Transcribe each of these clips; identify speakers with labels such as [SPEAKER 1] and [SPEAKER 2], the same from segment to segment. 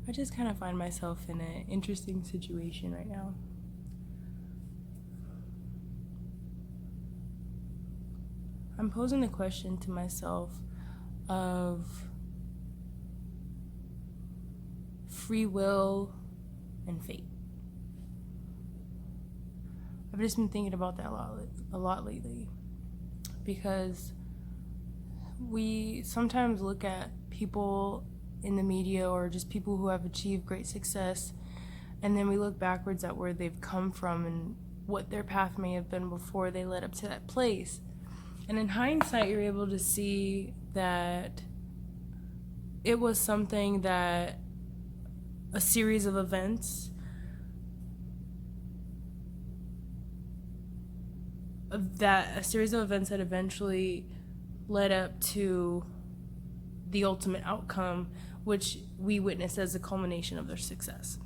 [SPEAKER 1] I just kind of find myself in an interesting situation right now. I'm posing the question to myself of free will and fate. I've just been thinking about that a lot lately, because we sometimes look at people in the media or just people who have achieved great success, and then we look backwards at where they've come from and what their path may have been before they led up to that place. And in hindsight, you're able to see that it was something that a series of events that eventually led up to the ultimate outcome, which we witnessed as a culmination of their success.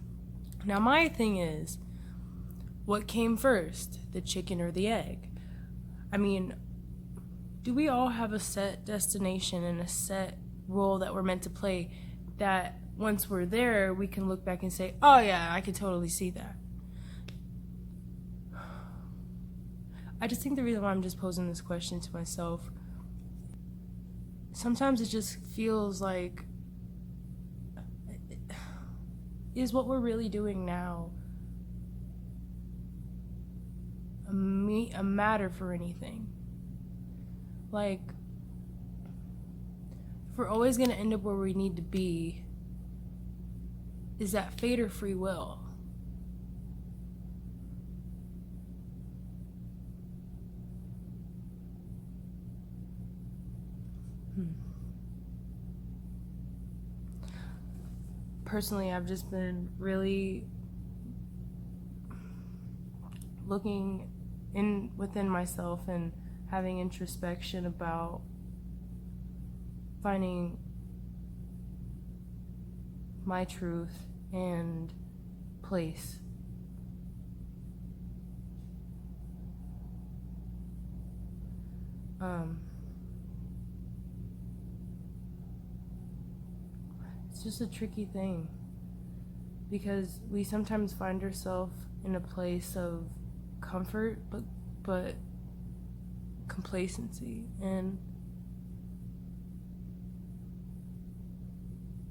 [SPEAKER 1] Now, my thing is, what came first, the chicken or the egg? I mean, do we all have a set destination and a set role that we're meant to play, that once we're there, we can look back and say, oh yeah, I can totally see that? I just think the reason why I'm just posing this question to myself, sometimes it just feels like, is what we're really doing now a matter for anything? Like, if we're always going to end up where we need to be, is that fate or free will? Personally, I've just been really looking within myself and having introspection about finding my truth and place. It's just a tricky thing, because we sometimes find ourselves in a place of comfort but complacency. And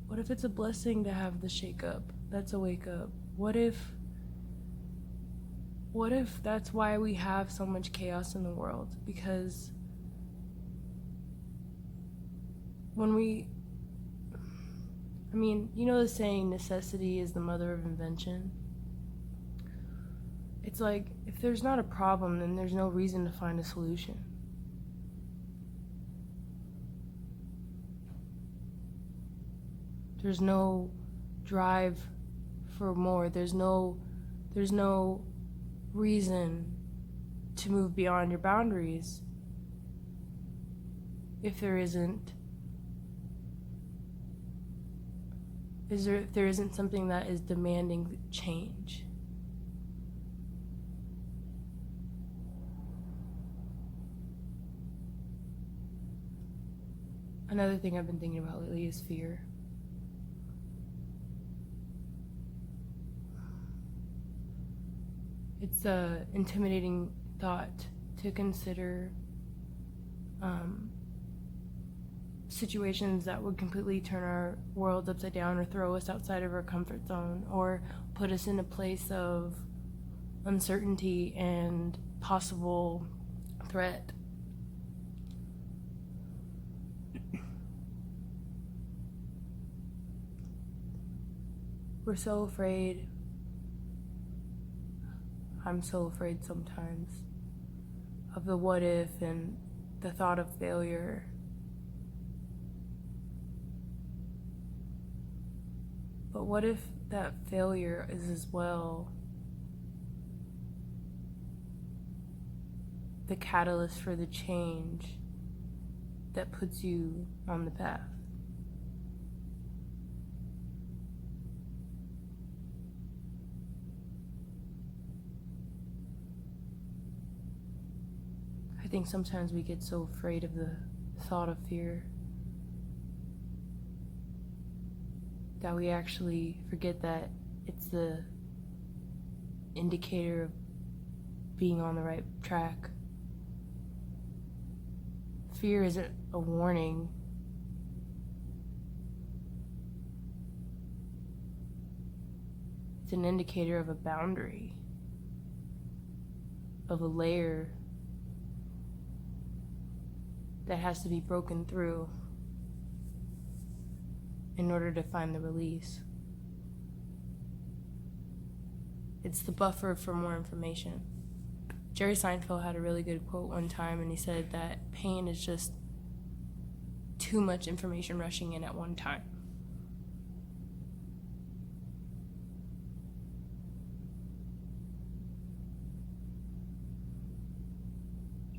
[SPEAKER 1] what if it's a blessing to have the shake up? That's a wake up. What if that's why we have so much chaos in the world? Because you know the saying, necessity is the mother of invention? It's like, if there's not a problem, then there's no reason to find a solution. There's no drive for more. There's no reason to move beyond your boundaries if there isn't something that is demanding change. Another thing I've been thinking about lately is fear. It's an intimidating thought to consider situations that would completely turn our world upside down, or throw us outside of our comfort zone, or put us in a place of uncertainty and possible threat. We're so afraid. I'm so afraid sometimes of the what if and the thought of failure. But what if that failure is as well the catalyst for the change that puts you on the path? I think sometimes we get so afraid of the thought of fear that we actually forget that it's the indicator of being on the right track. Fear isn't a warning. It's an indicator of a boundary, of a layer that has to be broken through in order to find the release. It's the buffer for more information. Jerry Seinfeld had a really good quote one time, and he said that pain is just too much information rushing in at one time.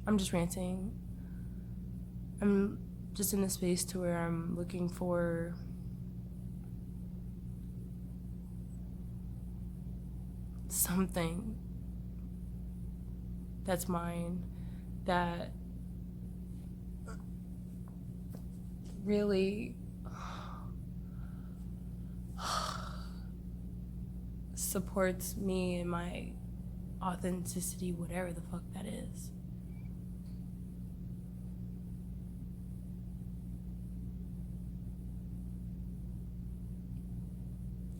[SPEAKER 1] I'm just ranting. I'm just in the space to where I'm looking for something that's mine, that really supports me and my authenticity, whatever the fuck that is.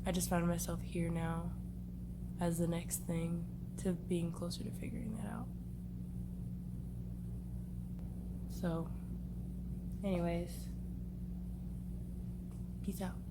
[SPEAKER 1] I just found myself here now as the next thing to being closer to figuring that out. So, anyways, peace out.